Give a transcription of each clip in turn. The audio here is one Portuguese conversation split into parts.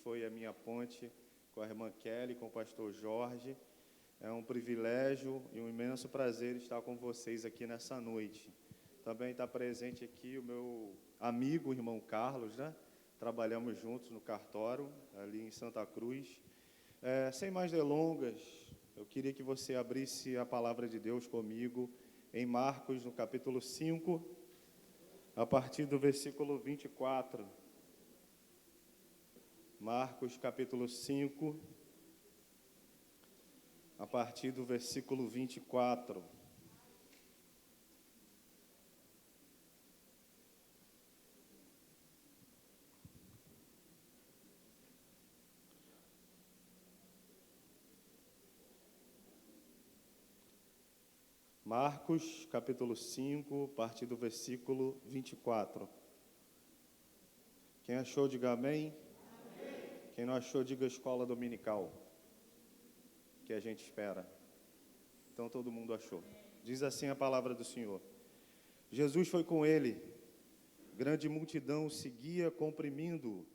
foi a minha ponte com a irmã Kelly, com o pastor Jorge. É um privilégio e um imenso prazer estar com vocês aqui nessa noite. Também está presente aqui o meu amigo, o irmão Carlos, né? Trabalhamos juntos no cartório, ali em Santa Cruz. Sem mais delongas, eu queria que você abrisse a palavra de Deus comigo em Marcos, no capítulo 5, a partir do versículo 24. Marcos, capítulo 5, a partir do versículo 24. Marcos, capítulo 5, a partir do versículo 24. Quem achou, diga amém. Amém. Quem não achou, diga escola dominical, que a gente espera. Então todo mundo achou. Diz assim a palavra do Senhor. Jesus foi com ele, grande multidão o seguia comprimindo-o.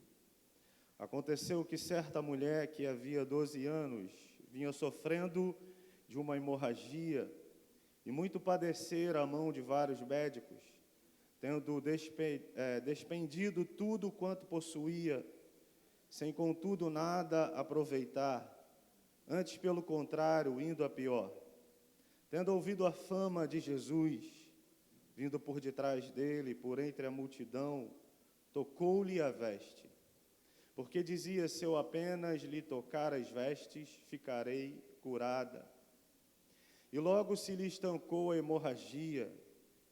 Aconteceu que certa mulher que havia 12 anos vinha sofrendo de uma hemorragia e muito padecer à mão de vários médicos, tendo despendido tudo quanto possuía, sem contudo nada aproveitar, antes pelo contrário, indo a pior. Tendo ouvido a fama de Jesus, vindo por detrás dele, por entre a multidão, tocou-lhe a veste, porque dizia: se eu apenas lhe tocar as vestes, ficarei curada. E logo se lhe estancou a hemorragia,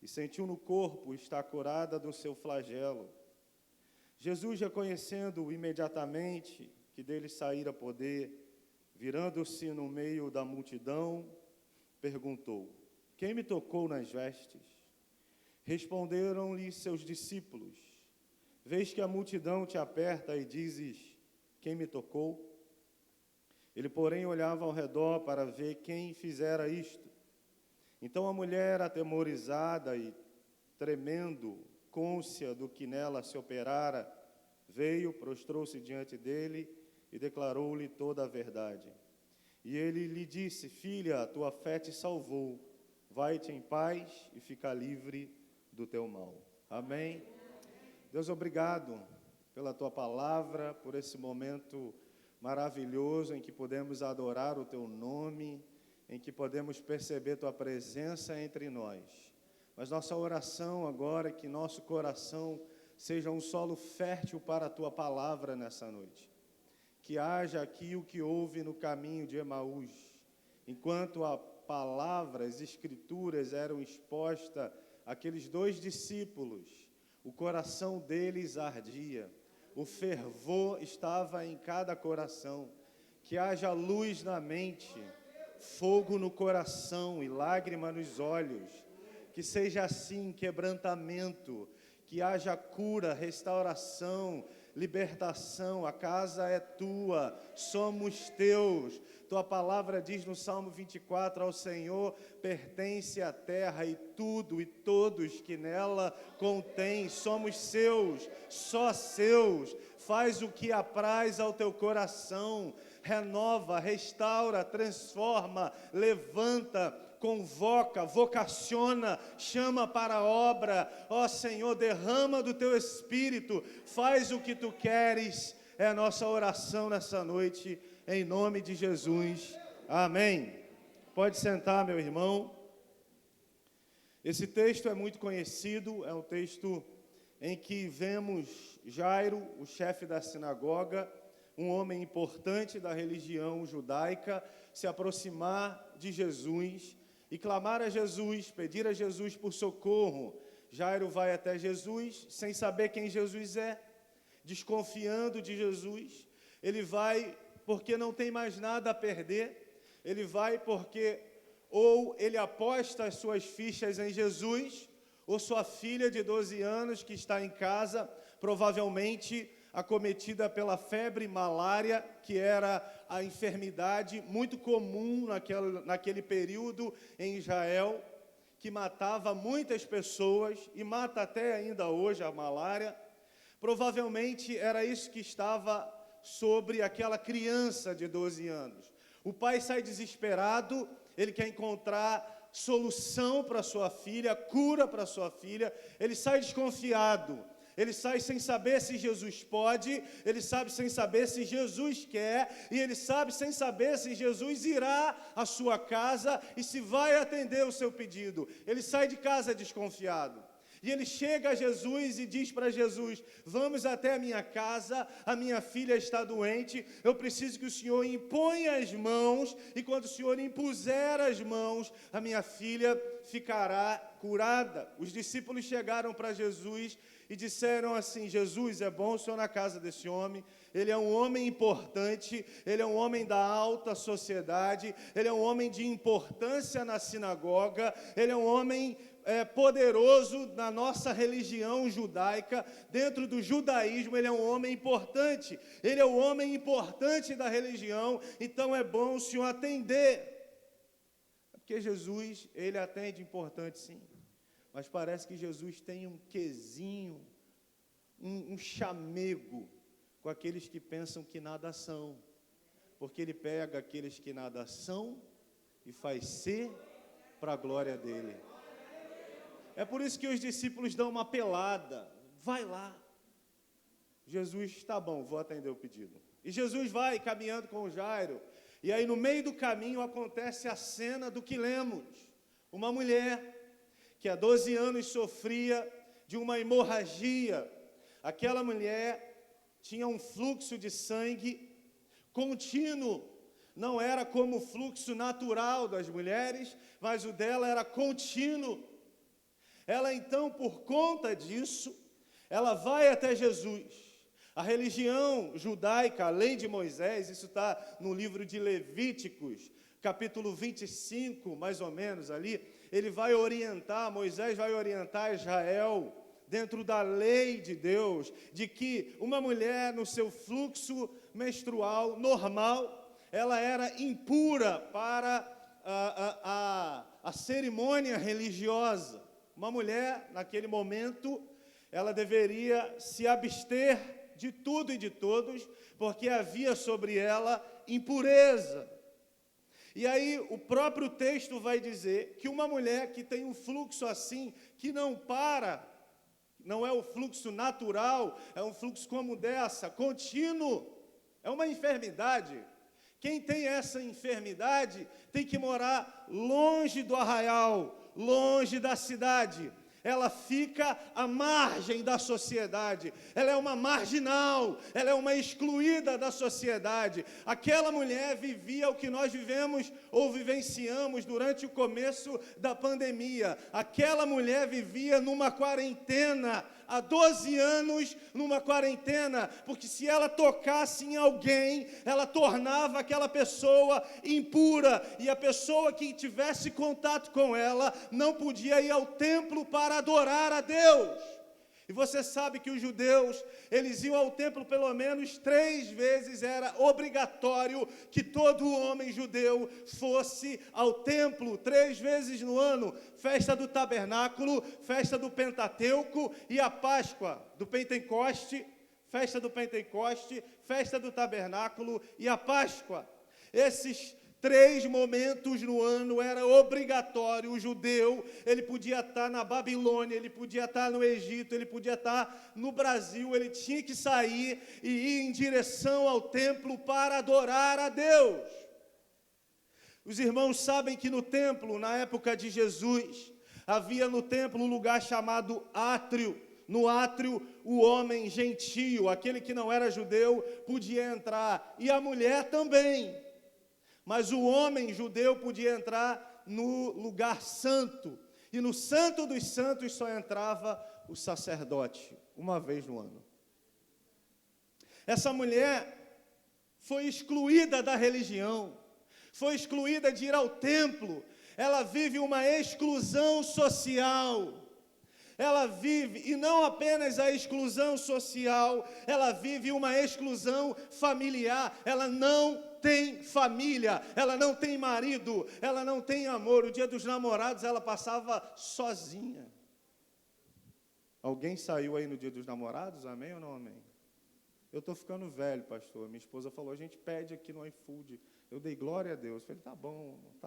e sentiu no corpo estar curada do seu flagelo. Jesus, reconhecendo imediatamente que dele saíra poder, virando-se no meio da multidão, perguntou: quem me tocou nas vestes? Responderam-lhe seus discípulos: vês que a multidão te aperta e dizes: quem me tocou? Ele, porém, olhava ao redor para ver quem fizera isto. Então a mulher, atemorizada e tremendo, cônscia do que nela se operara, veio, prostrou-se diante dele e declarou-lhe toda a verdade. E ele lhe disse: filha, a tua fé te salvou, vai-te em paz e fica livre do teu mal. Amém? Deus, obrigado pela tua palavra, por esse momento maravilhoso em que podemos adorar o teu nome, em que podemos perceber tua presença entre nós. Mas nossa oração agora é que nosso coração seja um solo fértil para a tua palavra nessa noite. Que haja aqui o que houve no caminho de Emaús, enquanto a palavra, as escrituras eram expostas àqueles 2 discípulos, o coração deles ardia. O fervor estava em cada coração. Que haja luz na mente, fogo no coração e lágrima nos olhos. Que seja assim, quebrantamento, que haja cura, restauração, libertação. A casa é tua, somos teus. Tua palavra diz no Salmo 24, ao Senhor pertence a terra e tudo e todos que nela contém. Somos seus, só seus. Faz o que apraz ao teu coração. Renova, restaura, transforma, levanta, convoca, vocaciona, chama para a obra. Ó Senhor, derrama do teu Espírito, faz o que tu queres. É a nossa oração nessa noite, em nome de Jesus. Amém. Pode sentar, meu irmão. Esse texto é muito conhecido, é um texto em que vemos Jairo, o chefe da sinagoga, um homem importante da religião judaica, se aproximar de Jesus e clamar a Jesus, pedir a Jesus por socorro. Jairo vai até Jesus sem saber quem Jesus é, desconfiando de Jesus. Ele vai porque não tem mais nada a perder. Ele vai porque ou ele aposta as suas fichas em Jesus, ou sua filha de 12 anos que está em casa, provavelmente acometida pela febre malária, que era a enfermidade muito comum naquele período em Israel, que matava muitas pessoas e mata até ainda hoje a malária. Provavelmente era isso que estava sobre aquela criança de 12 anos. O pai sai desesperado, ele quer encontrar solução para sua filha, cura para sua filha, ele sai desconfiado. Ele sai sem saber se Jesus pode, ele sabe sem saber se Jesus quer, e ele sabe sem saber se Jesus irá à sua casa e se vai atender o seu pedido. Ele sai de casa desconfiado. E ele chega a Jesus e diz para Jesus: vamos até a minha casa, a minha filha está doente, eu preciso que o Senhor imponha as mãos, e quando o Senhor impuser as mãos, a minha filha ficará curada. Os discípulos chegaram para Jesus e disseram assim: Jesus, é bom o Senhor na casa desse homem, ele é um homem importante, ele é um homem da alta sociedade, ele é um homem de importância na sinagoga, ele é um homem poderoso na nossa religião judaica, dentro do judaísmo ele é um homem importante, ele é o homem importante da religião, então é bom o Senhor atender. Porque Jesus, ele atende importante sim, mas parece que Jesus tem um quesinho, um chamego com aqueles que pensam que nada são, porque ele pega aqueles que nada são e faz ser para a glória dele. É por isso que os discípulos dão uma pelada: vai lá. Jesus, está bom, vou atender o pedido. E Jesus vai caminhando com o Jairo, e aí no meio do caminho acontece a cena do que lemos. Uma mulher que há 12 anos sofria de uma hemorragia. Aquela mulher tinha um fluxo de sangue contínuo. Não era como o fluxo natural das mulheres, mas o dela era contínuo. Ela então, por conta disso, ela vai até Jesus. A religião judaica, a lei de Moisés, isso está no livro de Levíticos, capítulo 25, mais ou menos ali, ele vai orientar, Moisés vai orientar Israel, dentro da lei de Deus, de que uma mulher no seu fluxo menstrual normal, ela era impura para a cerimônia religiosa. Uma mulher, naquele momento, ela deveria se abster de tudo e de todos, porque havia sobre ela impureza. E aí, o próprio texto vai dizer que uma mulher que tem um fluxo assim, que não para, não é o fluxo natural, é um fluxo como dessa, contínuo, é uma enfermidade. Quem tem essa enfermidade tem que morar longe do arraial, longe da cidade. Ela fica à margem da sociedade, ela é uma marginal, ela é uma excluída da sociedade. Aquela mulher vivia o que nós vivemos ou vivenciamos durante o começo da pandemia. Aquela mulher vivia numa quarentena, há 12 anos numa quarentena, porque se ela tocasse em alguém, ela tornava aquela pessoa impura, e a pessoa que tivesse contato com ela não podia ir ao templo para adorar a Deus. E você sabe que os judeus, eles iam ao templo pelo menos 3 vezes, era obrigatório que todo homem judeu fosse ao templo 3 vezes no ano: festa do tabernáculo, festa do Pentateuco e a Páscoa do Pentecoste, festa do Pentecoste, festa do tabernáculo e a Páscoa. Esses 3 momentos no ano era obrigatório. O judeu, ele podia estar na Babilônia, ele podia estar no Egito, ele podia estar no Brasil, ele tinha que sair e ir em direção ao templo para adorar a Deus. Os irmãos sabem que no templo, na época de Jesus, havia no templo um lugar chamado átrio. No átrio, o homem gentio, aquele que não era judeu, podia entrar, e a mulher também. Mas o homem judeu podia entrar no lugar santo. E no santo dos santos só entrava o sacerdote, uma vez no ano. Essa mulher foi excluída da religião, foi excluída de ir ao templo. Ela vive uma exclusão social. Ela vive, e não apenas a exclusão social, ela vive uma exclusão familiar. Ela não tem família, ela não tem marido, ela não tem amor. O dia dos namorados ela passava sozinha. Alguém saiu aí no dia dos namorados? Amém ou não amém? Eu estou ficando velho, pastor. Minha esposa falou, a gente pede aqui no iFood. Eu dei glória a Deus. Eu falei, tá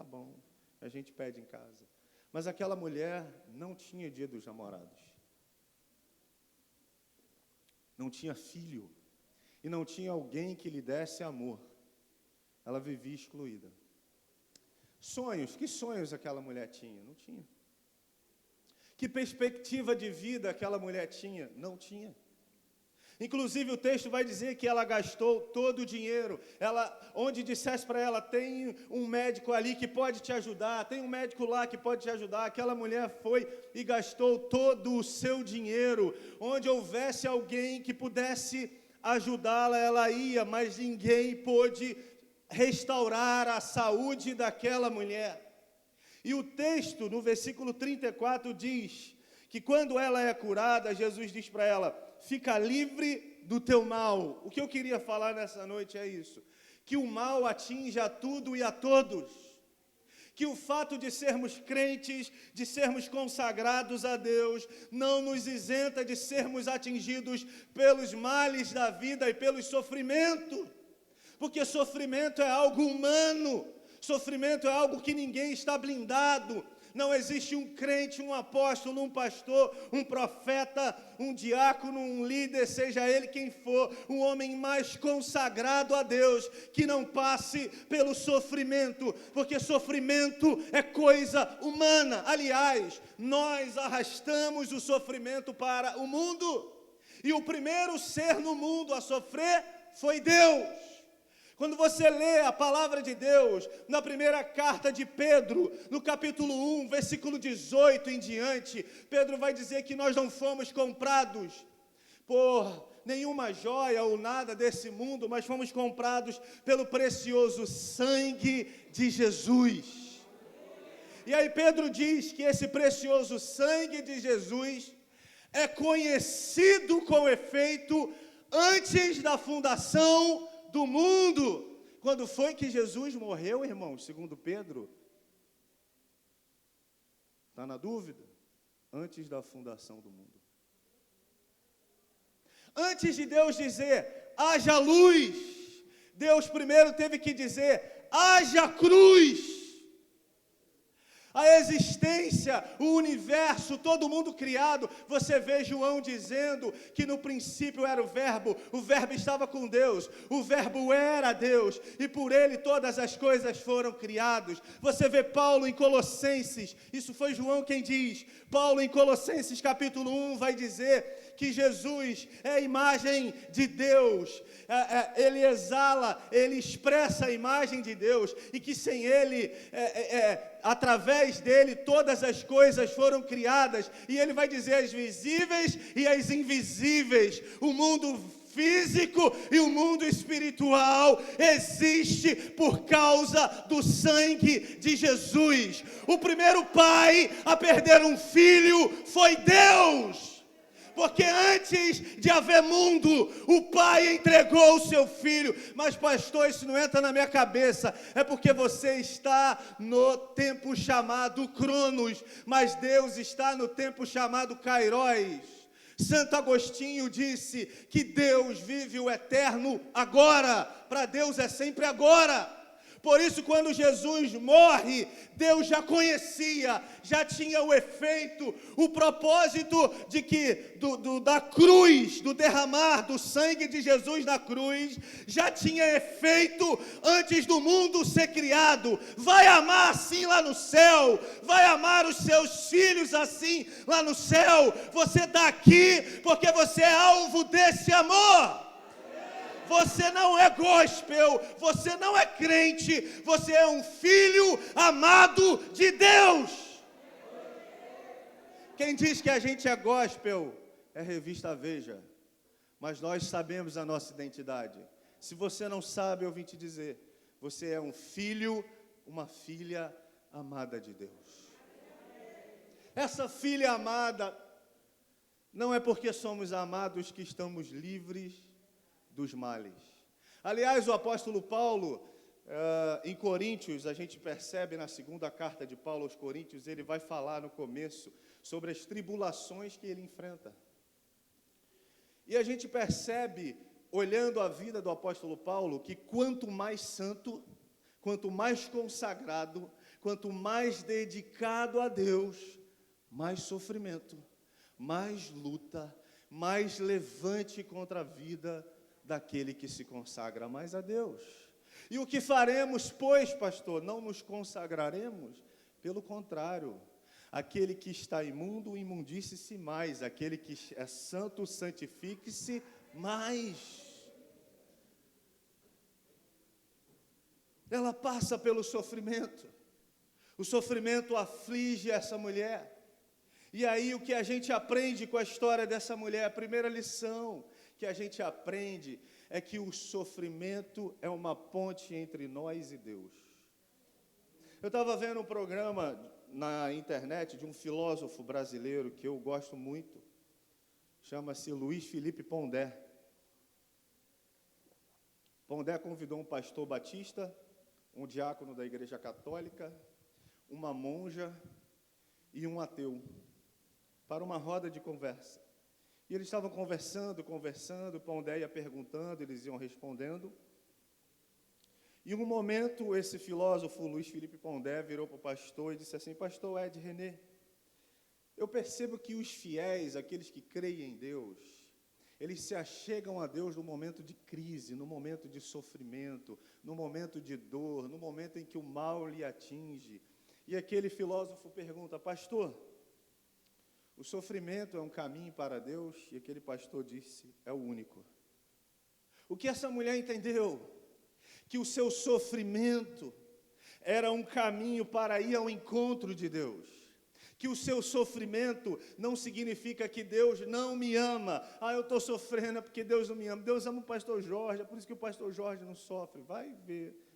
bom. A gente pede em casa. Mas aquela mulher não tinha dia dos namorados. Não tinha filho. E não tinha alguém que lhe desse amor. Ela vivia excluída. Sonhos, que sonhos aquela mulher tinha? Não tinha. Que perspectiva de vida aquela mulher tinha? Não tinha. Inclusive o texto vai dizer que ela gastou todo o dinheiro. Onde dissesse para ela, tem um médico ali que pode te ajudar, tem um médico lá que pode te ajudar. Aquela mulher foi e gastou todo o seu dinheiro. Onde houvesse alguém que pudesse ajudá-la, ela ia, mas ninguém pôde restaurar a saúde daquela mulher. E o texto, no versículo 34, diz que quando ela é curada, Jesus diz para ela, fica livre do teu mal. O que eu queria falar nessa noite é isso, que o mal atinge a tudo e a todos. Que o fato de sermos crentes, de sermos consagrados a Deus, não nos isenta de sermos atingidos pelos males da vida e pelos sofrimentos. Porque sofrimento é algo humano, sofrimento é algo que ninguém está blindado. Não existe um crente, um apóstolo, um pastor, um profeta, um diácono, um líder, seja ele quem for, um homem mais consagrado a Deus, que não passe pelo sofrimento, porque sofrimento é coisa humana. Aliás, nós arrastamos o sofrimento para o mundo, e o primeiro ser no mundo a sofrer foi Deus. Quando você lê a palavra de Deus, na primeira carta de Pedro, no capítulo 1, versículo 18 em diante, Pedro vai dizer que nós não fomos comprados por nenhuma joia ou nada desse mundo, mas fomos comprados pelo precioso sangue de Jesus. E aí Pedro diz que esse precioso sangue de Jesus é conhecido com efeito antes da fundação do mundo. Quando foi que Jesus morreu, irmãos? Segundo Pedro, está na dúvida? Antes da fundação do mundo. Antes de Deus dizer, haja luz, Deus primeiro teve que dizer, haja cruz. A existência, o universo, todo mundo criado. Você vê João dizendo que no princípio era o verbo estava com Deus, o verbo era Deus, e por ele todas as coisas foram criadas. Você vê Paulo em Colossenses, isso foi João quem diz, Paulo em Colossenses capítulo 1 vai dizer que Jesus é a imagem de Deus, ele exala, ele expressa a imagem de Deus, e que sem ele, através dele, todas as coisas foram criadas, e ele vai dizer as visíveis e as invisíveis, o mundo físico e o mundo espiritual existe por causa do sangue de Jesus. O primeiro pai a perder um filho foi Deus. Porque antes de haver mundo, o Pai entregou o seu Filho. Mas pastor, isso não entra na minha cabeça. É porque você está no tempo chamado Cronos, mas Deus está no tempo chamado Kairos. Santo Agostinho disse que Deus vive o eterno agora. Para Deus é sempre agora. Por isso, quando Jesus morre, Deus já conhecia, já tinha o efeito, o propósito de que da cruz, do derramar do sangue de Jesus na cruz, já tinha efeito antes do mundo ser criado. Vai amar assim lá no céu, vai amar os seus filhos assim lá no céu. Você está aqui porque você é alvo desse amor. Você não é gospel, você não é crente, você é um filho amado de Deus. Quem diz que a gente é gospel é revista Veja, mas nós sabemos a nossa identidade. Se você não sabe, eu vim te dizer, você é um filho, uma filha amada de Deus. Essa filha amada, não é porque somos amados que estamos livres dos males. Aliás, o apóstolo Paulo, em Coríntios, a gente percebe na segunda carta de Paulo aos Coríntios, ele vai falar no começo sobre as tribulações que ele enfrenta. E a gente percebe olhando a vida do apóstolo Paulo, que quanto mais santo, quanto mais consagrado, quanto mais dedicado a Deus, mais sofrimento, mais luta, mais levante contra a vida daquele que se consagra mais a Deus. E o que faremos, pois, pastor? Não nos consagraremos? Pelo contrário, aquele que está imundo, imundice-se mais, aquele que é santo, santifique-se mais. Ela passa pelo sofrimento. O sofrimento aflige essa mulher. E aí o que a gente aprende com a história dessa mulher, a primeira lição que a gente aprende é que o sofrimento é uma ponte entre nós e Deus. Eu estava vendo um programa na internet de um filósofo brasileiro que eu gosto muito, chama-se Luiz Felipe Pondé. Pondé convidou um pastor batista, um diácono da Igreja Católica, uma monja e um ateu, para uma roda de conversa. E eles estavam conversando, Pondé ia perguntando, eles iam respondendo. E em um momento, esse filósofo, Luiz Felipe Pondé, virou para o pastor e disse assim: pastor Ed René, eu percebo que os fiéis, aqueles que creem em Deus, eles se achegam a Deus no momento de crise, no momento de sofrimento, no momento de dor, no momento em que o mal lhe atinge. E aquele filósofo pergunta: pastor, o sofrimento é um caminho para Deus? E aquele pastor disse: é o único. O que essa mulher entendeu? Que o seu sofrimento era um caminho para ir ao encontro de Deus. Que o seu sofrimento não significa que Deus não me ama. Eu estou sofrendo porque Deus não me ama. Deus ama o pastor Jorge, é por isso que o pastor Jorge não sofre. Vai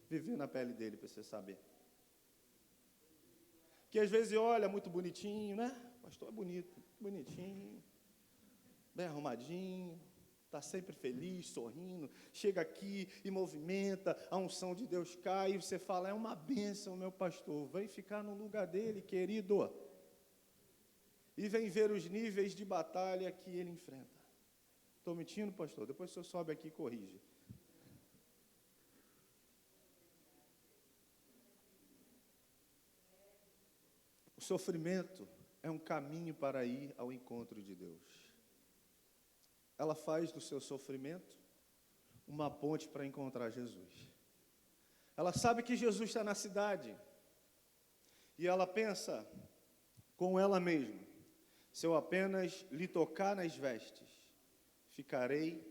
viver na pele dele para você saber. Que às vezes olha muito bonitinho, né? O pastor é bonito, bonitinho, bem arrumadinho, está sempre feliz, sorrindo, chega aqui e movimenta, a unção de Deus cai, e você fala: é uma bênção, meu pastor, vem ficar no lugar dele, querido. E vem ver os níveis de batalha que ele enfrenta. Estou mentindo, pastor? Depois o senhor sobe aqui e corrige. O sofrimento é um caminho para ir ao encontro de Deus. Ela faz do seu sofrimento uma ponte para encontrar Jesus. Ela sabe que Jesus está na cidade. E ela pensa com ela mesma: se eu apenas lhe tocar nas vestes, ficarei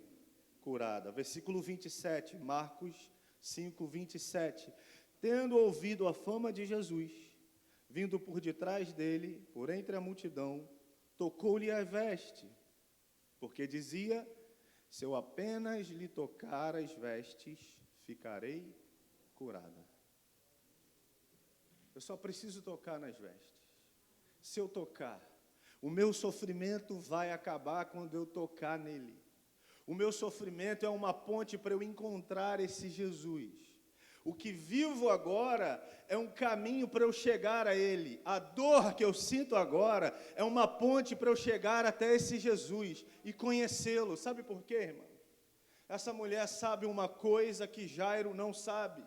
curada. Versículo 27, Marcos 5, 27. Tendo ouvido a fama de Jesus, vindo por detrás dele, por entre a multidão, tocou-lhe a veste, porque dizia: se eu apenas lhe tocar as vestes, ficarei curada. Eu só preciso tocar nas vestes. Se eu tocar, o meu sofrimento vai acabar quando eu tocar nele. O meu sofrimento é uma ponte para eu encontrar esse Jesus. O que vivo agora é um caminho para eu chegar a Ele. A dor que eu sinto agora é uma ponte para eu chegar até esse Jesus e conhecê-lo. Sabe por quê, irmão? Essa mulher sabe uma coisa que Jairo não sabe.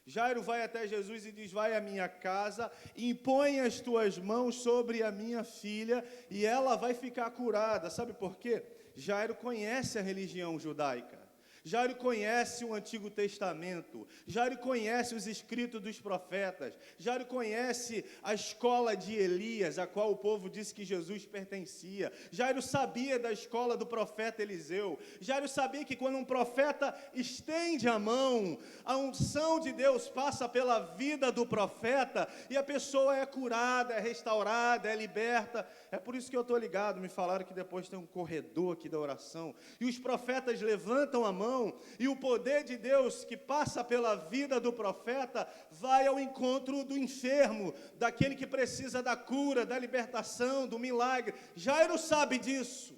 Jairo vai até Jesus e diz: vai à minha casa, impõe as tuas mãos sobre a minha filha e ela vai ficar curada. Sabe por quê? Jairo conhece a religião judaica. Jairo conhece o Antigo Testamento, Jairo conhece os escritos dos profetas, Jairo conhece a escola de Elias, a qual o povo disse que Jesus pertencia. Jairo sabia da escola do profeta Eliseu. Jairo sabia que quando um profeta estende a mão, a unção de Deus passa pela vida do profeta e a pessoa é curada, é restaurada, é liberta. É por isso que eu estou ligado. Me falaram que depois tem um corredor aqui da oração e os profetas levantam a mão e o poder de Deus que passa pela vida do profeta vai ao encontro do enfermo, daquele que precisa da cura, da libertação, do milagre. Jairo sabe disso.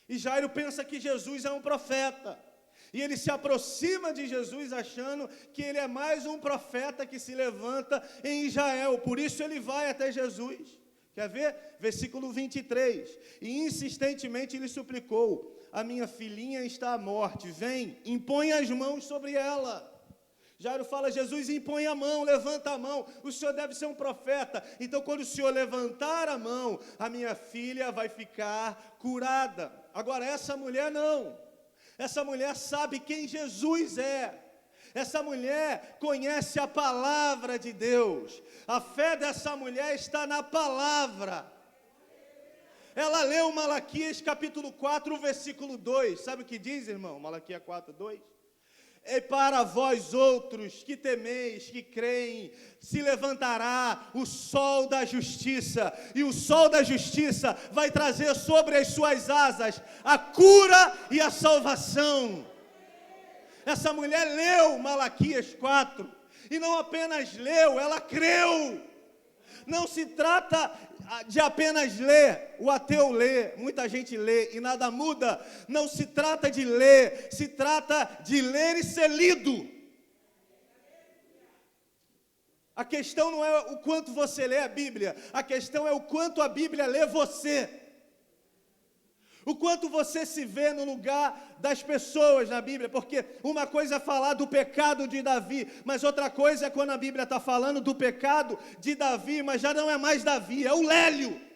E Jairo pensa que Jesus é um profeta. E ele se aproxima de Jesus achando que ele é mais um profeta que se levanta em Israel. Por isso ele vai até Jesus. Quer ver? Versículo 23. E insistentemente lhe suplicou: a minha filhinha está à morte, vem, impõe as mãos sobre ela. Jairo fala, Jesus, impõe a mão, levanta a mão, o senhor deve ser um profeta, então quando o senhor levantar a mão, a minha filha vai ficar curada. Agora essa mulher não, essa mulher sabe quem Jesus é, essa mulher conhece a palavra de Deus, a fé dessa mulher está na palavra. Ela leu Malaquias capítulo 4, versículo 2, sabe o que diz, irmão? Malaquias 4, 2. E para vós outros que temeis, que creem, se levantará o sol da justiça, e o sol da justiça vai trazer sobre as suas asas a cura e a salvação. Essa mulher leu Malaquias 4, e não apenas leu, ela creu. Não se trata de apenas ler, o ateu lê, muita gente lê e nada muda. Não se trata de ler, se trata de ler e ser lido. A questão não é o quanto você lê a Bíblia, a questão é o quanto a Bíblia lê você. O quanto você se vê no lugar das pessoas na Bíblia, porque uma coisa é falar do pecado de Davi, mas outra coisa é quando a Bíblia está falando do pecado de Davi, mas já não é mais Davi, é o Lélio.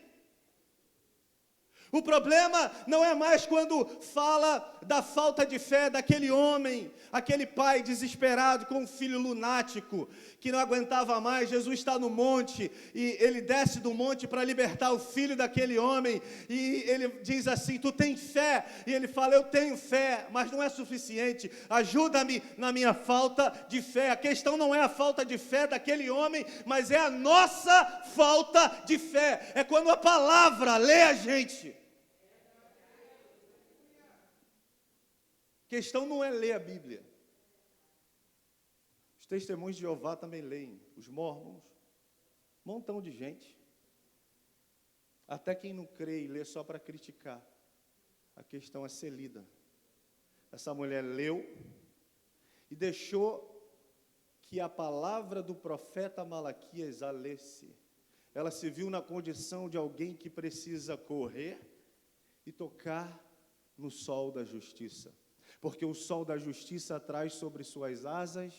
O problema não é mais quando fala da falta de fé daquele homem, aquele pai desesperado com um filho lunático, que não aguentava mais. Jesus está no monte, e ele desce do monte para libertar o filho daquele homem, e ele diz assim, tu tens fé? E ele fala, eu tenho fé, mas não é suficiente, ajuda-me na minha falta de fé. A questão não é a falta de fé daquele homem, mas é a nossa falta de fé, é quando a palavra lê a gente. A questão não é ler a Bíblia. Os testemunhos de Jeová também leem, os mormons, montão de gente. Até quem não crê e lê só para criticar. A questão é ser lida. Essa mulher leu e deixou que a palavra do profeta Malaquias a lesse. Ela se viu na condição de alguém que precisa correr e tocar no sol da justiça. Porque o sol da justiça traz sobre suas asas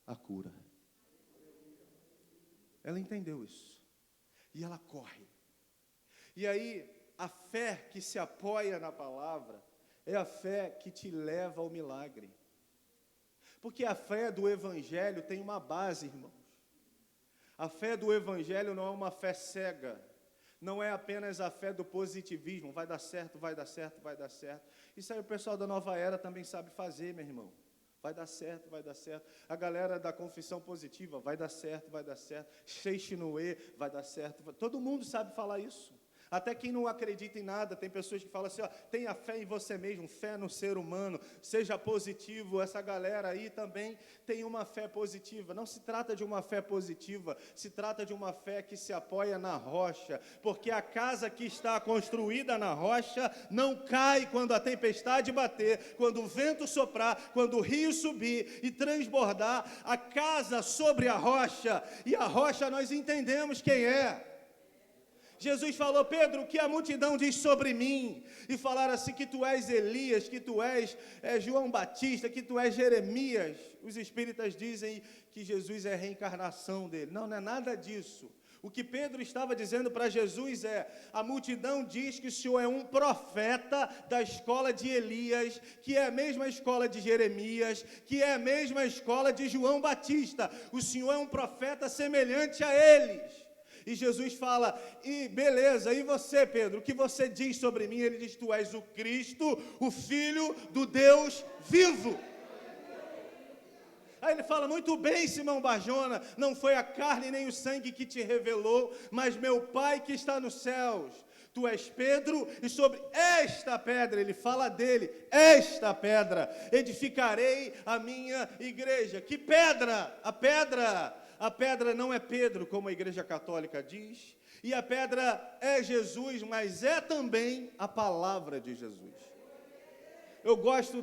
a cura. Ela entendeu isso. E ela corre. E aí, a fé que se apoia na palavra é a fé que te leva ao milagre. Porque a fé do Evangelho tem uma base, irmãos. A fé do Evangelho não é uma fé cega. Não é apenas a fé do positivismo, vai dar certo, vai dar certo, vai dar certo. Isso aí o pessoal da nova era também sabe fazer, meu irmão. Vai dar certo, vai dar certo. A galera da confissão positiva, vai dar certo, vai dar certo. Sheixinoe, vai dar certo. Todo mundo sabe falar isso. Até quem não acredita em nada, tem pessoas que falam assim, ó, tenha fé em você mesmo, fé no ser humano, seja positivo. Essa galera aí também tem uma fé positiva. Não se trata de uma fé positiva, se trata de uma fé que se apoia na rocha, porque a casa que está construída na rocha não cai quando a tempestade bater, quando o vento soprar, quando o rio subir e transbordar. A casa sobre a rocha, e a rocha nós entendemos quem é. Jesus falou, Pedro, o que a multidão diz sobre mim? E falaram assim, que tu és Elias, que tu és João Batista, que tu és Jeremias. Os espíritas dizem que Jesus é a reencarnação dele. Não, não é nada disso. O que Pedro estava dizendo para Jesus é, a multidão diz que o Senhor é um profeta da escola de Elias, que é a mesma escola de Jeremias, que é a mesma escola de João Batista. O Senhor é um profeta semelhante a eles. E Jesus fala, e beleza, e você, Pedro, o que você diz sobre mim? Ele diz, tu és o Cristo, o Filho do Deus vivo. Aí ele fala, muito bem, Simão Barjona, não foi a carne nem o sangue que te revelou, mas meu Pai que está nos céus. Tu és Pedro, e sobre esta pedra, ele fala dele, esta pedra, edificarei a minha igreja. Que pedra? A pedra não é Pedro, como a Igreja Católica diz, e a pedra é Jesus, mas é também a palavra de Jesus. Eu gosto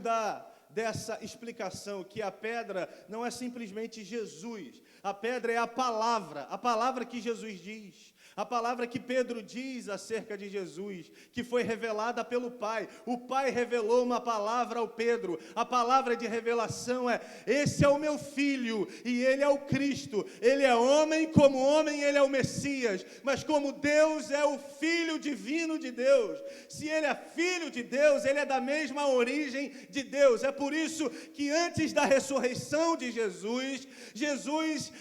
dessa explicação, que a pedra não é simplesmente Jesus, a pedra é a palavra que Jesus diz, A palavra que Pedro diz acerca de Jesus, que foi revelada pelo Pai. O Pai revelou uma palavra ao Pedro. A palavra de revelação é: esse é o meu filho, e ele é o Cristo. Ele é homem, como homem ele é o Messias. Mas como Deus é o Filho divino de Deus. Se ele é filho de Deus, ele é da mesma origem de Deus. É por isso que antes da ressurreição de Jesus,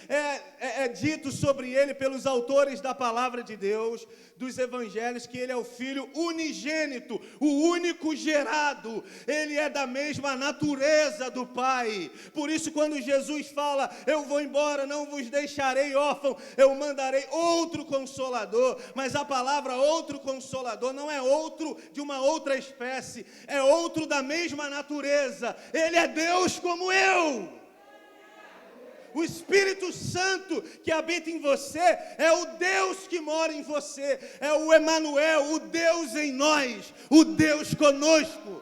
é dito sobre ele pelos autores da palavra de Deus, dos evangelhos, que ele é o filho unigênito, o único gerado. Ele é da mesma natureza do Pai. Por isso, quando Jesus fala: eu vou embora, não vos deixarei órfão, eu mandarei outro Consolador. Mas a palavra outro Consolador não é outro de uma outra espécie, é outro da mesma natureza. Ele é Deus como eu. O Espírito Santo que habita em você é o Deus que mora em você, é o Emanuel, o Deus em nós, o Deus conosco.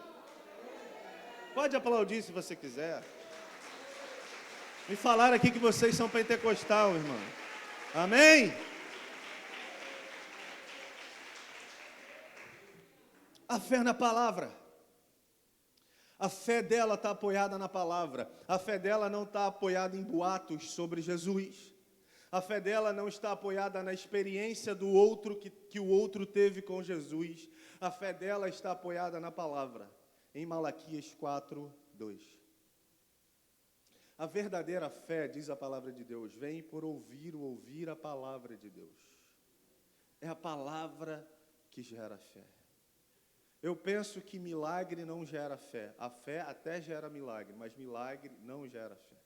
Pode aplaudir se você quiser. Me falaram aqui que vocês são pentecostal, irmão. Amém? A fé na palavra. A fé dela está apoiada na palavra. A fé dela não está apoiada em boatos sobre Jesus. A fé dela não está apoiada na experiência do outro que o outro teve com Jesus. A fé dela está apoiada na palavra. Em Malaquias 4:2. A verdadeira fé, diz a palavra de Deus, vem por ouvir a palavra de Deus. É a palavra que gera fé. Eu penso que milagre não gera fé. A fé até gera milagre, mas milagre não gera fé.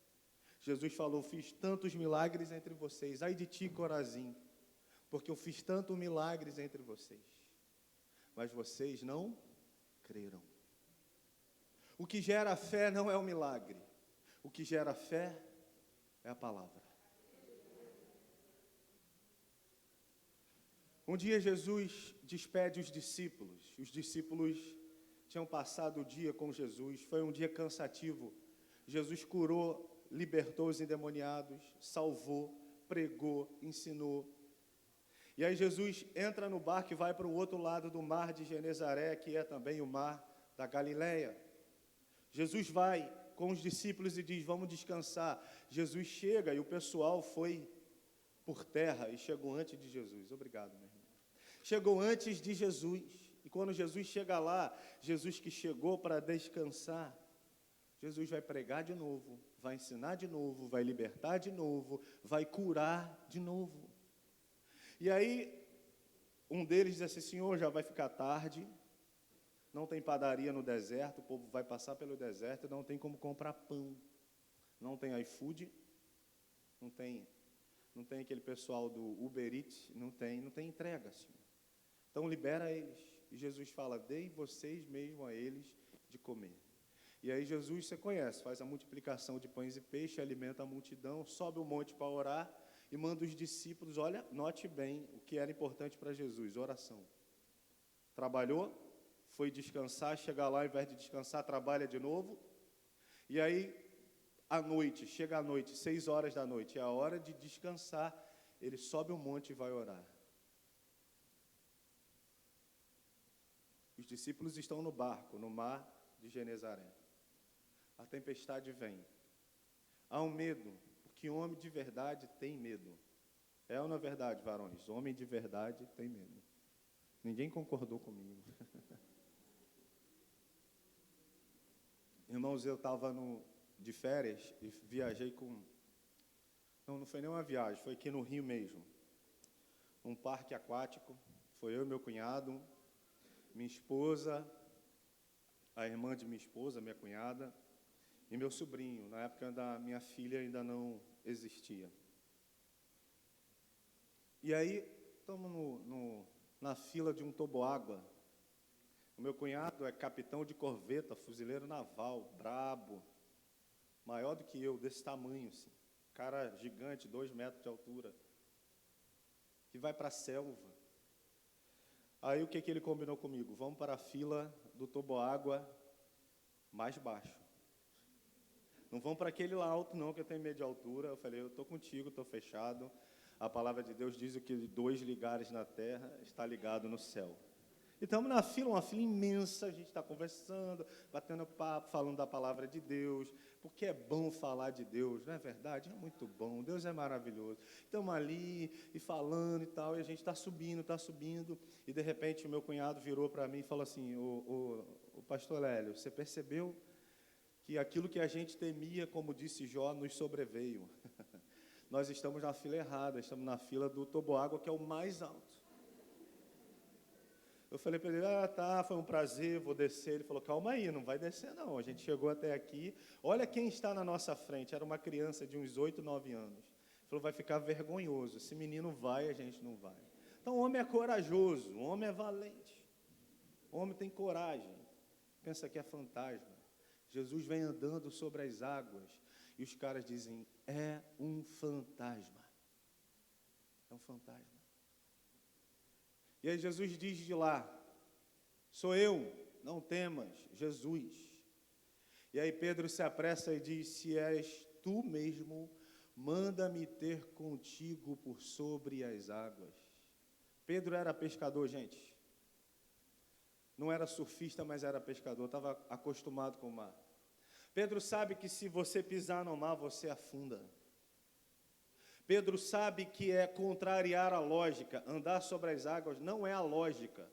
Jesus falou: fiz tantos milagres entre vocês. Ai de ti, Corazim, porque eu fiz tantos milagres entre vocês, mas vocês não creram. O que gera fé não é o milagre. O que gera fé é a palavra. Um dia Jesus despede os discípulos. Os discípulos tinham passado o dia com Jesus. Foi um dia cansativo. Jesus curou, libertou os endemoniados, salvou, pregou, ensinou. E aí Jesus entra no barco e vai para o outro lado do mar de Genezaré, que é também o mar da Galileia. Jesus vai com os discípulos e diz: vamos descansar. Jesus chega e o pessoal foi por terra e chegou antes de Jesus. Obrigado, meu irmão. Chegou antes de Jesus. E quando Jesus chega lá, Jesus que chegou para descansar, Jesus vai pregar de novo, vai ensinar de novo, vai libertar de novo, vai curar de novo. E aí, um deles diz assim: Senhor, já vai ficar tarde, não tem padaria no deserto, o povo vai passar pelo deserto e não tem como comprar pão. Não tem iFood, não tem aquele pessoal do Uber Eats, não tem entrega, Senhor. Então libera eles. E Jesus fala: dei vocês mesmo a eles de comer. E aí Jesus, você conhece, faz a multiplicação de pães e peixe, alimenta a multidão, sobe o monte para orar e manda os discípulos. Olha, note bem o que era importante para Jesus: oração. Trabalhou, foi descansar, chega lá, ao invés de descansar, trabalha de novo. E aí, chega à noite, 6 horas da noite, é a hora de descansar, ele sobe o monte e vai orar. Os discípulos estão no barco, no mar de Genezaré. A tempestade vem. Há um medo, porque homem de verdade tem medo. É ou não é verdade, varões? Homem de verdade tem medo. Ninguém concordou comigo. Irmãos, eu estava de férias e viajei com... Não foi nem uma viagem, foi aqui no Rio mesmo. Um parque aquático. Foi eu e meu cunhado, minha esposa, a irmã de minha esposa, minha cunhada, e meu sobrinho. Na época da minha filha ainda não existia. E aí, estamos na fila de um toboágua. O meu cunhado é capitão de corveta, fuzileiro naval, brabo, maior do que eu, desse tamanho, assim. Cara gigante, 2 metros de altura, que vai para a selva. Aí o que ele combinou comigo? Vamos para a fila do toboágua mais baixo. Não vamos para aquele lá alto não, que eu tenho medo de altura. Eu falei: eu estou contigo, estou fechado. A palavra de Deus diz que 2 ligares na terra está ligado no céu. E estamos na fila, uma fila imensa, a gente está conversando, batendo papo, falando da palavra de Deus, porque é bom falar de Deus, não é verdade? É muito bom, Deus é maravilhoso. Estamos ali e falando e tal, e a gente está subindo, e de repente o meu cunhado virou para mim e falou assim, o pastor Lélio, você percebeu que aquilo que a gente temia, como disse Jó, nos sobreveio? Nós estamos na fila errada, estamos na fila do toboágua, que é o mais alto. Eu falei para ele, tá, foi um prazer, vou descer. Ele falou, calma aí, não vai descer não, a gente chegou até aqui, olha quem está na nossa frente, era uma criança de uns 8, 9 anos. Ele falou, vai ficar vergonhoso, esse menino vai, a gente não vai. Então o homem é corajoso, o homem é valente, o homem tem coragem, pensa que é fantasma. Jesus vem andando sobre as águas, e os caras dizem, é um fantasma, é um fantasma. E aí Jesus diz de lá, sou eu, não temas, Jesus. E aí Pedro se apressa e diz, se és tu mesmo, manda-me ter contigo por sobre as águas. Pedro era pescador, gente. Não era surfista, mas era pescador, estava acostumado com o mar. Pedro sabe que se você pisar no mar, você afunda. Pedro sabe que é contrariar a lógica, andar sobre as águas não é a lógica,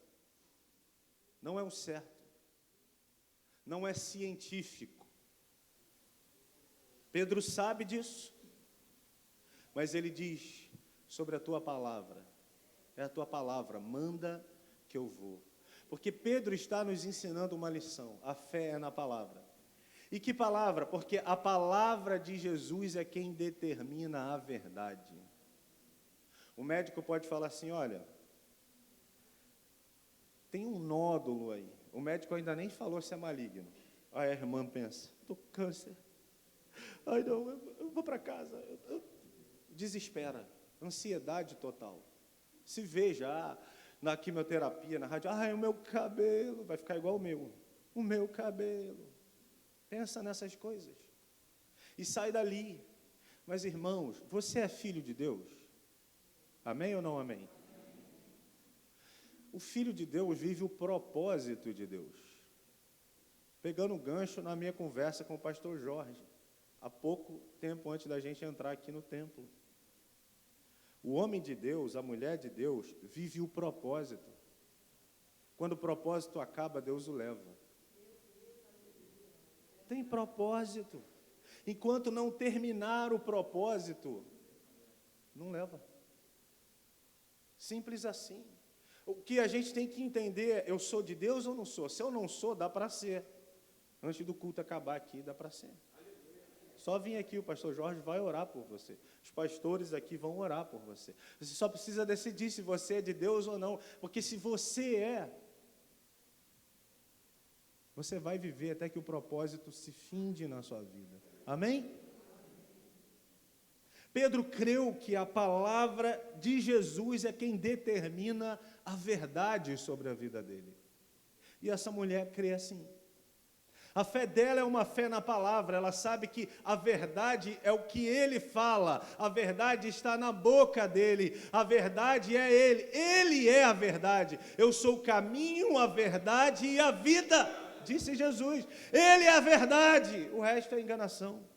não é o certo, não é científico. Pedro sabe disso, mas ele diz sobre a tua palavra, é a tua palavra, manda que eu vou. Porque Pedro está nos ensinando uma lição, a fé é na palavra. E que palavra? Porque a palavra de Jesus é quem determina a verdade. O médico pode falar assim, olha, tem um nódulo aí. O médico ainda nem falou se é maligno. Aí a irmã pensa, estou com câncer. Ai não, eu vou para casa. Desespera, ansiedade total. Se veja, na quimioterapia, na rádio, o meu cabelo vai ficar igual o meu cabelo. Pensa nessas coisas e sai dali. Mas, irmãos, você é filho de Deus? Amém ou não amém? O filho de Deus vive o propósito de Deus. Pegando o gancho na minha conversa com o pastor Jorge, há pouco tempo antes da gente entrar aqui no templo. O homem de Deus, a mulher de Deus, vive o propósito. Quando o propósito acaba, Deus o leva. Tem propósito. Enquanto não terminar o propósito, não leva. Simples assim. O que a gente tem que entender é, eu sou de Deus ou não sou? Se eu não sou, dá para ser. Antes do culto acabar aqui, dá para ser. Só vir aqui, o pastor Jorge vai orar por você. Os pastores aqui vão orar por você. Você só precisa decidir se você é de Deus ou não. Porque se você é, você vai viver até que o propósito se finde na sua vida. Amém? Pedro creu que a palavra de Jesus é quem determina a verdade sobre a vida dele. E essa mulher crê assim. A fé dela é uma fé na palavra, ela sabe que a verdade é o que ele fala, a verdade está na boca dele, a verdade é ele é a verdade. Eu sou o caminho, a verdade e a vida, disse Jesus. Ele é a verdade, o resto é enganação.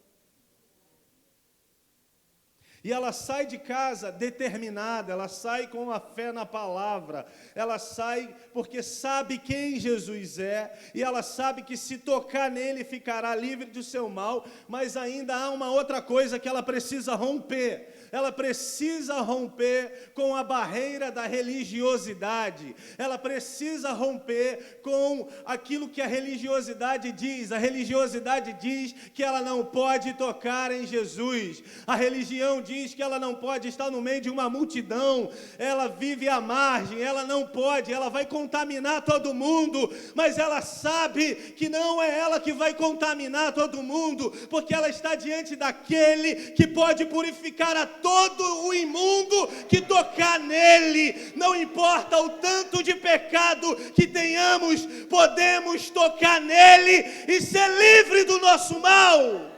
E ela sai de casa determinada, ela sai com a fé na palavra, ela sai porque sabe quem Jesus é, e ela sabe que se tocar nele ficará livre do seu mal, mas ainda há uma outra coisa que ela precisa romper. Ela precisa romper com a barreira da religiosidade, ela precisa romper com aquilo que a religiosidade diz. A religiosidade diz que ela não pode tocar em Jesus, a religião diz que ela não pode estar no meio de uma multidão, ela vive à margem, ela não pode, ela vai contaminar todo mundo, mas ela sabe que não é ela que vai contaminar todo mundo, porque ela está diante daquele que pode purificar a todo o imundo que tocar nele. Não importa o tanto de pecado que tenhamos, podemos tocar nele e ser livre do nosso mal.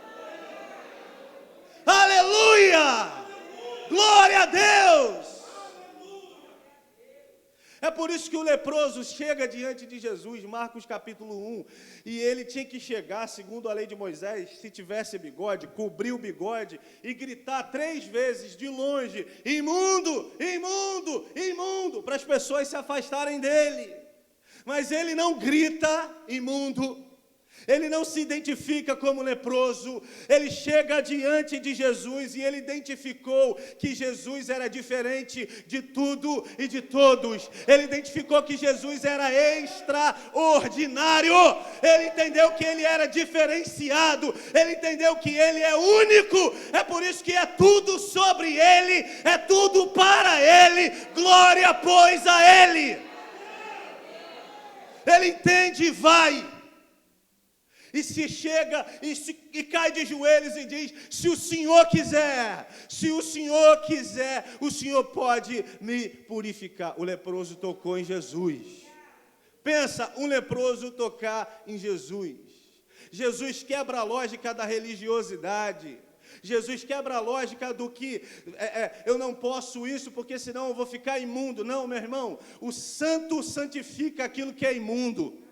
Aleluia! Glória a Deus! por isso que o leproso chega diante de Jesus, Marcos capítulo 1, e ele tinha que chegar, segundo a lei de Moisés, se tivesse bigode, cobrir o bigode e gritar 3 vezes de longe: imundo, imundo, imundo, para as pessoas se afastarem dele. Mas ele não grita imundo, ele não se identifica como leproso, ele chega diante de Jesus e ele identificou que Jesus era diferente de tudo e de todos. Ele identificou que Jesus era extraordinário, ele entendeu que ele era diferenciado, ele entendeu que ele é único, é por isso que é tudo sobre ele, é tudo para ele, glória pois a ele. Ele entende e vai. E se chega e cai de joelhos e diz: se o Senhor quiser, o Senhor pode me purificar. O leproso tocou em Jesus. Pensa, um leproso tocar em Jesus. Jesus quebra a lógica da religiosidade. Jesus quebra a lógica do que eu não posso isso porque senão eu vou ficar imundo. Não, meu irmão, o santo santifica aquilo que é imundo.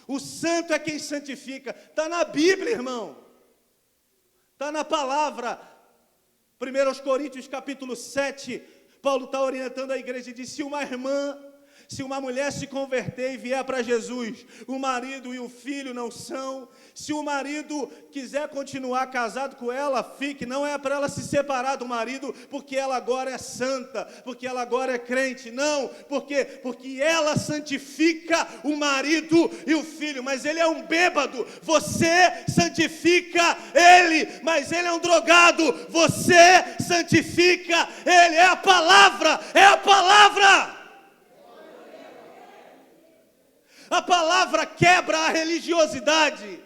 O santo é quem santifica. Está na Bíblia, irmão. Está na palavra. 1 Coríntios capítulo 7, Paulo está orientando a igreja e diz: se uma mulher se converter e vier para Jesus, o marido e o filho não são. Se o marido quiser continuar casado com ela, fique. Não é para ela se separar do marido, porque ela agora é santa, porque ela agora é crente. Não, porque ela santifica o marido e o filho. Mas ele é um bêbado, você santifica ele. Mas ele é um drogado, você santifica ele. É a palavra, é a palavra. A palavra quebra a religiosidade.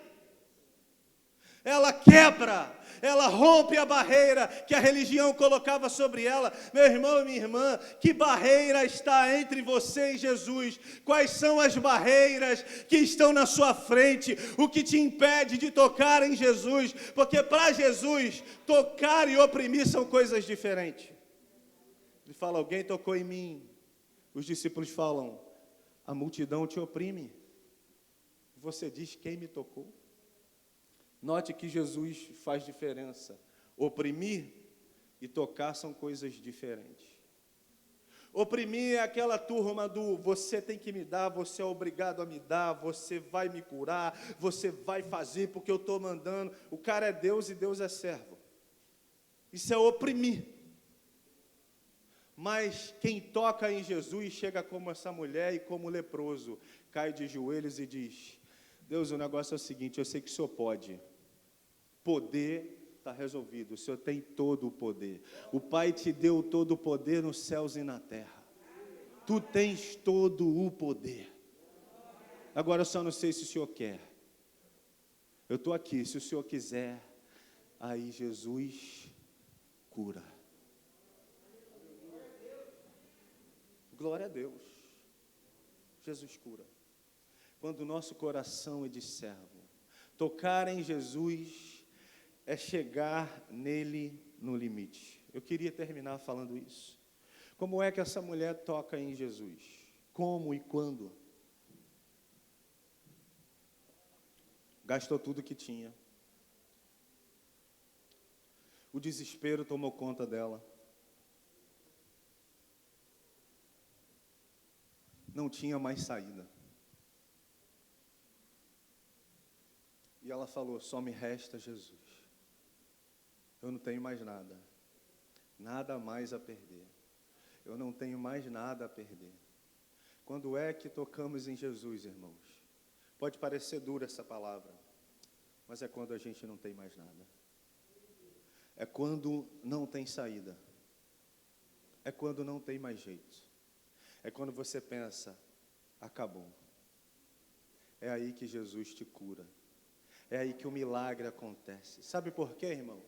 Ela quebra, ela rompe a barreira que a religião colocava sobre ela. Meu irmão e minha irmã, que barreira está entre você e Jesus? Quais são as barreiras que estão na sua frente? O que te impede de tocar em Jesus? Porque para Jesus, tocar e oprimir são coisas diferentes. Ele fala: alguém tocou em mim. Os discípulos falam: a multidão te oprime. Você diz: quem me tocou? Note que Jesus faz diferença. Oprimir e tocar são coisas diferentes. Oprimir é aquela turma do você tem que me dar, você é obrigado a me dar, você vai me curar, você vai fazer porque eu estou mandando. O cara é Deus e Deus é servo. Isso é oprimir. Mas quem toca em Jesus chega como essa mulher e como leproso, cai de joelhos e diz: Deus, o negócio é o seguinte, eu sei que o Senhor pode. Poder está resolvido, o Senhor tem todo o poder. O Pai te deu todo o poder nos céus e na terra. Tu tens todo o poder. Agora eu só não sei se o Senhor quer. Eu estou aqui, se o Senhor quiser, aí Jesus cura. Glória a Deus. Jesus cura. Quando o nosso coração é de servo, tocar em Jesus é chegar nele no limite. Eu queria terminar falando isso. Como é que essa mulher toca em Jesus? Como e quando? Gastou tudo que tinha. O desespero tomou conta dela. Não tinha mais saída. E ela falou: só me resta Jesus. Eu não tenho mais nada. Nada mais a perder. Eu não tenho mais nada a perder. Quando é que tocamos em Jesus, irmãos? Pode parecer dura essa palavra, mas é quando a gente não tem mais nada. É quando não tem saída. É quando não tem mais jeito. É quando você pensa: acabou. É aí que Jesus te cura. É aí que o milagre acontece. Sabe por quê, irmãos?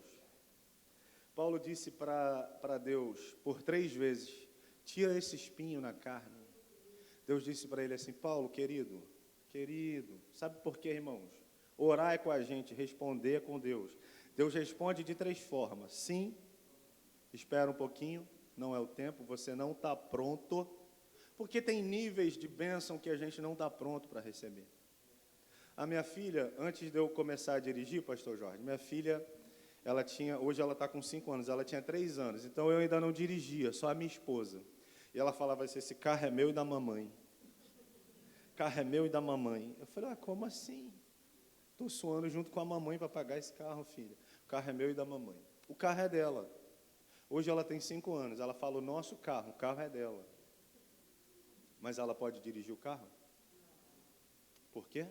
Paulo disse para Deus, por 3 vezes, tira esse espinho na carne. Deus disse para ele assim: Paulo, querido, sabe por quê, irmãos? Orar é com a gente, responder é com Deus. Deus responde de 3 formas. Sim, espera um pouquinho, não é o tempo, você não está pronto. Porque tem níveis de bênção que a gente não está pronto para receber. A minha filha, antes de eu começar a dirigir, pastor Jorge, minha filha, hoje ela está com 5 anos, ela tinha 3 anos, então eu ainda não dirigia, só a minha esposa. E ela falava assim, esse carro é meu e da mamãe. Carro é meu e da mamãe. Eu falei, como assim? Estou suando junto com a mamãe para pagar esse carro, filha. O carro é meu e da mamãe. O carro é dela. Hoje ela tem 5 anos, ela fala, o nosso carro, o carro é dela. Mas ela pode dirigir o carro? Por quê?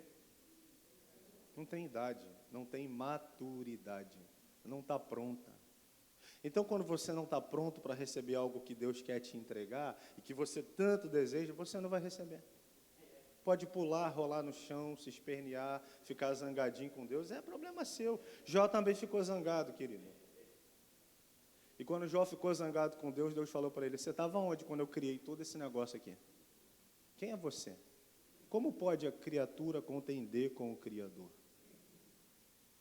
Não tem idade, não tem maturidade, não está pronta. Então, quando você não está pronto para receber algo que Deus quer te entregar, e que você tanto deseja, você não vai receber. Pode pular, rolar no chão, se espernear, ficar zangadinho com Deus, é problema seu. Jó também ficou zangado, querido. E quando Jó ficou zangado com Deus, Deus falou para ele, você estava onde quando eu criei todo esse negócio aqui? Quem é você? Como pode a criatura contender com o Criador?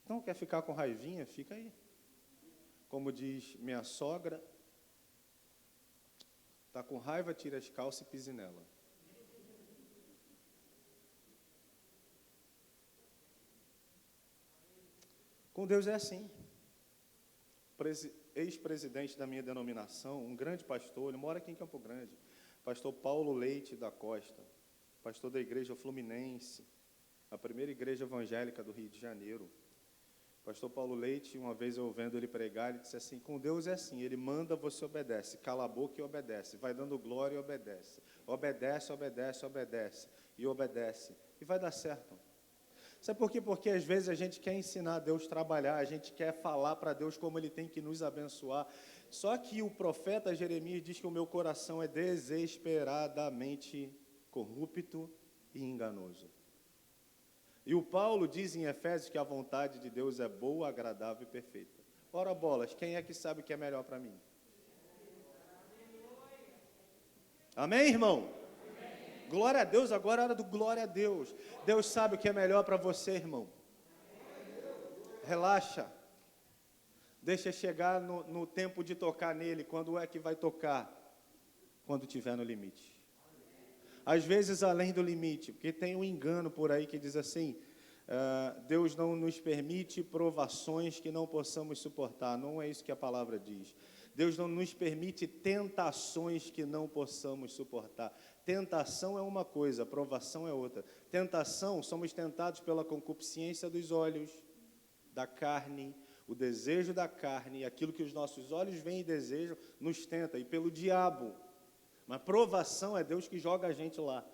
Então, quer ficar com raivinha? Fica aí. Como diz minha sogra, está com raiva, tira as calças e pise nela. Com Deus é assim. Ex-presidente da minha denominação, um grande pastor, ele mora aqui em Campo Grande, pastor Paulo Leite da Costa, pastor da igreja Fluminense, a primeira igreja evangélica do Rio de Janeiro. Pastor Paulo Leite, uma vez eu ouvindo ele pregar, ele disse assim, com Deus é assim, ele manda, você obedece, cala a boca e obedece, vai dando glória e obedece, obedece, obedece, obedece, e obedece, e vai dar certo. Sabe por quê? Porque às vezes a gente quer ensinar a Deus a trabalhar, a gente quer falar para Deus como Ele tem que nos abençoar, só que o profeta Jeremias diz que o meu coração é desesperadamente corrupto e enganoso. E o Paulo diz em Efésios que a vontade de Deus é boa, agradável e perfeita. Ora bolas, quem é que sabe o que é melhor para mim? Amém, irmão? Amém. Glória a Deus, agora é hora do glória a Deus. Deus sabe o que é melhor para você, irmão. Relaxa. Deixa chegar no tempo de tocar nele. Quando é que vai tocar? Quando estiver no limite. Às vezes além do limite, porque tem um engano por aí que diz assim, Deus não nos permite provações que não possamos suportar. Não é isso que a palavra diz. Deus não nos permite tentações que não possamos suportar. Tentação é uma coisa, provação é outra. Tentação, somos tentados pela concupiscência dos olhos, da carne, o desejo da carne, aquilo que os nossos olhos veem e desejam, nos tenta, e pelo diabo. Mas provação é Deus que joga a gente lá.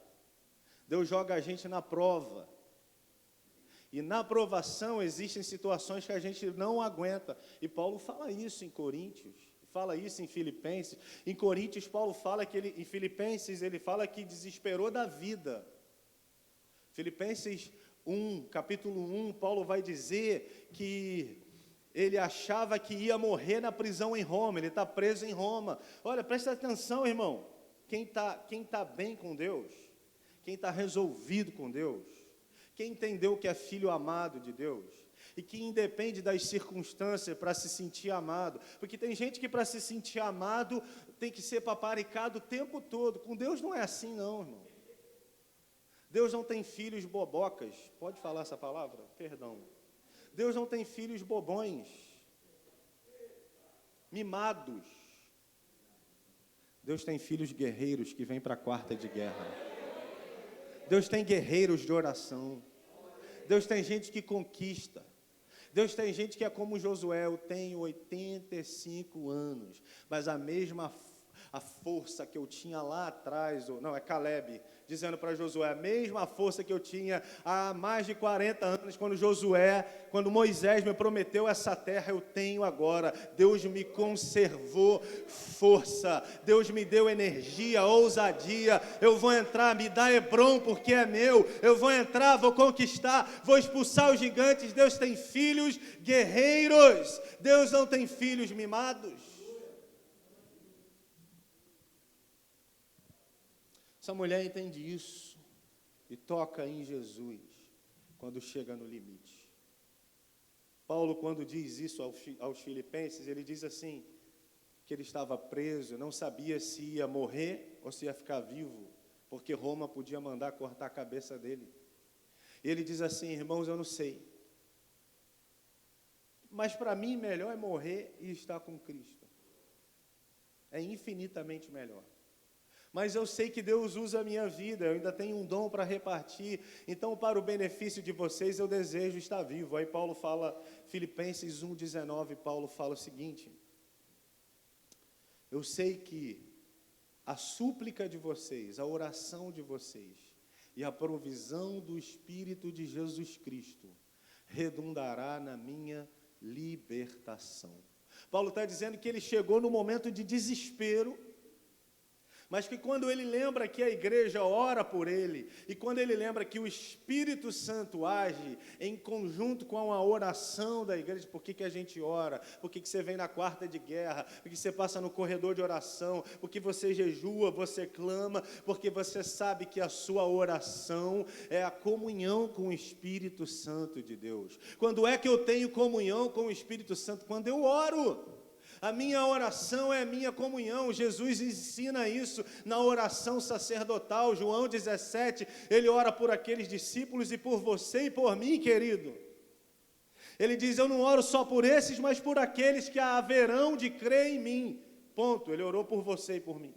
Deus joga a gente na prova. E na provação existem situações que a gente não aguenta. E Paulo fala isso em Coríntios, fala isso em Filipenses. Em Coríntios, Paulo fala que em Filipenses, ele fala que desesperou da vida. Filipenses 1, capítulo 1, Paulo vai dizer que ele achava que ia morrer na prisão em Roma, ele está preso em Roma. Olha, presta atenção, irmão. Quem tá bem com Deus, quem está resolvido com Deus, quem entendeu que é filho amado de Deus, e que independe das circunstâncias para se sentir amado, porque tem gente que para se sentir amado tem que ser paparicado o tempo todo. Com Deus não é assim não, irmão. Deus não tem filhos bobocas, pode falar essa palavra? Perdão. Deus não tem filhos bobões, mimados. Deus tem filhos guerreiros que vêm para a quarta de guerra. Deus tem guerreiros de oração. Deus tem gente que conquista. Deus tem gente que é como Josué, eu tenho 85 anos, mas a força que eu tinha lá atrás, não, é Caleb, dizendo para Josué, a mesma força que eu tinha há mais de 40 anos, quando Moisés me prometeu essa terra, eu tenho agora. Deus me conservou força, Deus me deu energia, ousadia. Eu vou entrar, me dá Hebrom porque é meu, eu vou entrar, vou conquistar, vou expulsar os gigantes. Deus tem filhos guerreiros, Deus não tem filhos mimados. Essa mulher entende isso e toca em Jesus quando chega no limite. Paulo, quando diz isso aos filipenses, ele diz assim, que ele estava preso, não sabia se ia morrer ou se ia ficar vivo. porque Roma podia mandar cortar a cabeça dele. E ele diz assim: irmãos, eu não sei, mas para mim melhor é morrer e estar com Cristo. É infinitamente melhor. Mas eu sei que Deus usa a minha vida, eu ainda tenho um dom para repartir, então para o benefício de vocês eu desejo estar vivo. Aí Paulo fala, Filipenses 1,19, Paulo fala o seguinte: eu sei que a súplica de vocês, a oração de vocês e a provisão do Espírito de Jesus Cristo redundará na minha libertação. Paulo está dizendo que ele chegou no momento de desespero, mas que quando ele lembra que a igreja ora por ele, e quando ele lembra que o Espírito Santo age em conjunto com a oração da igreja, por que a gente ora? Por que você vem na quarta de guerra? Por que você passa no corredor de oração? Por que você jejua, você clama? Porque você sabe que a sua oração é a comunhão com o Espírito Santo de Deus. Quando é que eu tenho comunhão com o Espírito Santo? Quando eu oro. A minha oração é a minha comunhão. Jesus ensina isso na oração sacerdotal. João 17, ele ora por aqueles discípulos e por você e por mim, querido. Ele diz, eu não oro só por esses, mas por aqueles que haverão de crer em mim. Ponto. Ele orou por você e por mim.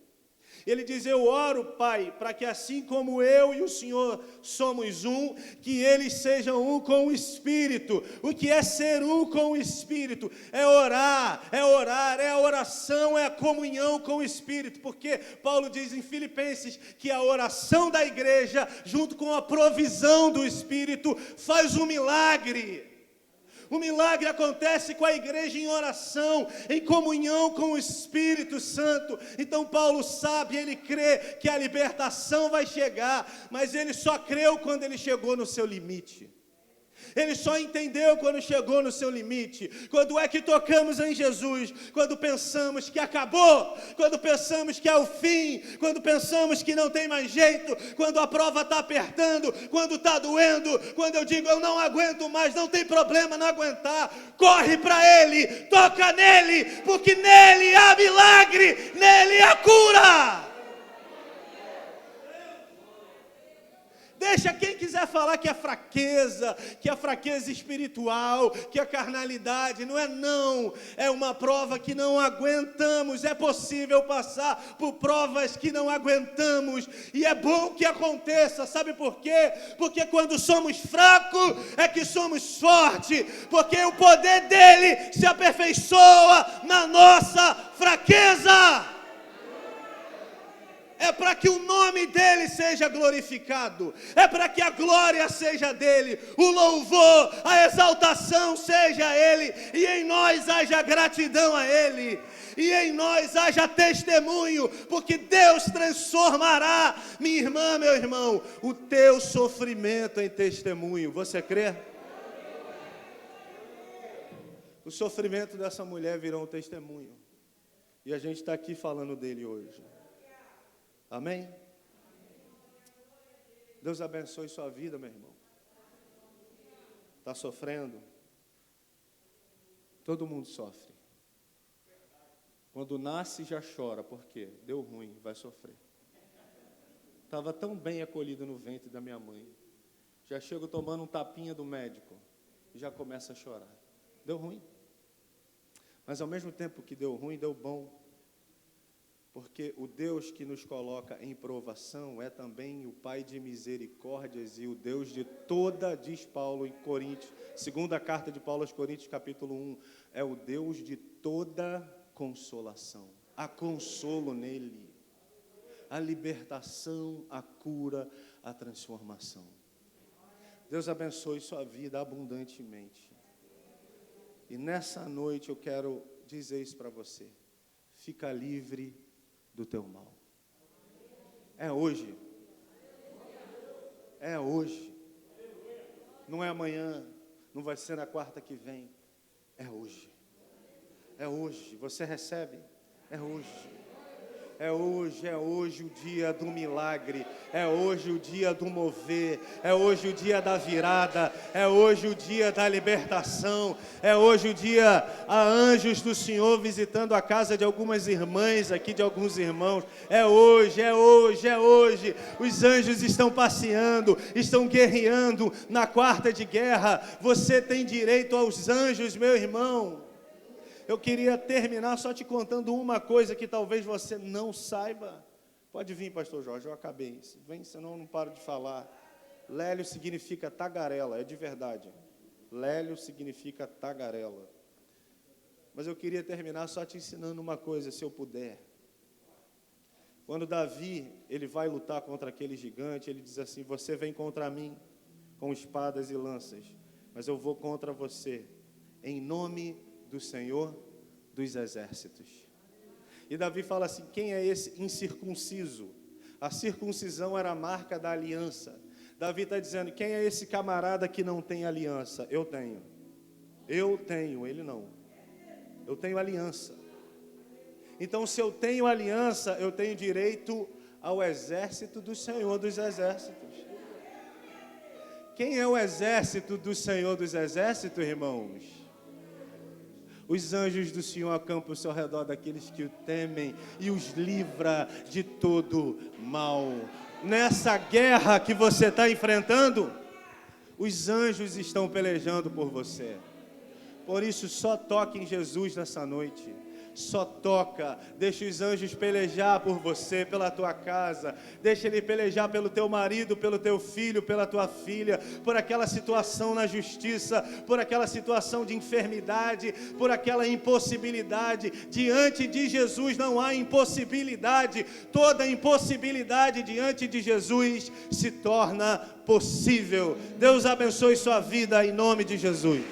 Ele diz, eu oro, Pai, para que assim como eu e o Senhor somos um, que eles sejam um com o Espírito. O que é ser um com o Espírito? É orar, é a oração, é a comunhão com o Espírito. Porque Paulo diz em Filipenses que a oração da igreja, junto com a provisão do Espírito, faz um milagre. O milagre acontece com a igreja em oração, em comunhão com o Espírito Santo. Então Paulo sabe, ele crê que a libertação vai chegar, mas ele só creu quando ele chegou no seu limite. Ele só entendeu quando chegou no seu limite. Quando é que tocamos em Jesus? Quando pensamos que acabou, quando pensamos que é o fim, quando pensamos que não tem mais jeito, quando a prova está apertando, quando está doendo, quando eu digo eu não aguento mais, não tem problema não aguentar, corre para Ele, toca nele, porque nele há milagre, nele há cura. Deixa quem quiser falar que é fraqueza espiritual, que é carnalidade, não, é uma prova que não aguentamos, é possível passar por provas que não aguentamos, e é bom que aconteça, sabe por quê? Porque quando somos fracos, é que somos fortes, porque o poder dele se aperfeiçoa na nossa fraqueza. É para que o nome dele seja glorificado, é para que a glória seja dele, o louvor, a exaltação seja a ele, e em nós haja gratidão a ele, e em nós haja testemunho, porque Deus transformará, minha irmã, meu irmão, o teu sofrimento em testemunho. Você crê? O sofrimento dessa mulher virou um testemunho, e a gente está aqui falando dele hoje. Amém? Deus abençoe sua vida, meu irmão. Está sofrendo? Todo mundo sofre. Quando nasce já chora, por quê? Deu ruim, vai sofrer. Estava tão bem acolhido no ventre da minha mãe. Já chego tomando um tapinha do médico e já começa a chorar. Deu ruim. Mas ao mesmo tempo que deu ruim, deu bom. Porque o Deus que nos coloca em provação é também o Pai de misericórdias e o Deus de toda, diz Paulo em Coríntios, segunda carta de Paulo aos Coríntios, capítulo 1, é o Deus de toda consolação. Há consolo nele, a libertação, a cura, a transformação. Deus abençoe sua vida abundantemente. E nessa noite eu quero dizer isso para você. Fica livre do teu mal. É hoje. É hoje. Não é amanhã, não vai ser na quarta que vem. É hoje. É hoje. Você recebe? É hoje. É hoje o dia do milagre, é hoje o dia do mover, é hoje o dia da virada, é hoje o dia da libertação, é hoje o dia, há anjos do Senhor visitando a casa de algumas irmãs aqui, de alguns irmãos, é hoje, os anjos estão passeando, estão guerreando na quarta de guerra, você tem direito aos anjos, meu irmão. Eu queria terminar só te contando uma coisa que talvez você não saiba. Pode vir, pastor Jorge, eu acabei. Vem, senão eu não paro de falar. Lélio significa tagarela, é de verdade. Lélio significa tagarela. Mas eu queria terminar só te ensinando uma coisa, se eu puder. Quando Davi, ele vai lutar contra aquele gigante, ele diz assim, você vem contra mim com espadas e lanças, mas eu vou contra você, em nome do Senhor dos exércitos. E Davi fala assim, quem é esse incircunciso? A circuncisão era a marca da aliança. Davi está dizendo, quem é esse camarada que não tem aliança? Eu tenho, ele não. Eu tenho aliança. Então, se eu tenho aliança, eu tenho direito ao exército do Senhor dos exércitos. Quem é o exército do Senhor dos exércitos, irmãos? Os anjos do Senhor acampam ao seu redor daqueles que o temem e os livra de todo mal. Nessa guerra que você está enfrentando, os anjos estão pelejando por você. Por isso, só toque em Jesus nessa noite. Só toca, deixa os anjos pelejar por você, pela tua casa, deixa ele pelejar pelo teu marido, pelo teu filho, pela tua filha, por aquela situação na justiça, por aquela situação de enfermidade, por aquela impossibilidade. Diante de Jesus não há impossibilidade, toda impossibilidade diante de Jesus se torna possível. Deus abençoe sua vida em nome de Jesus.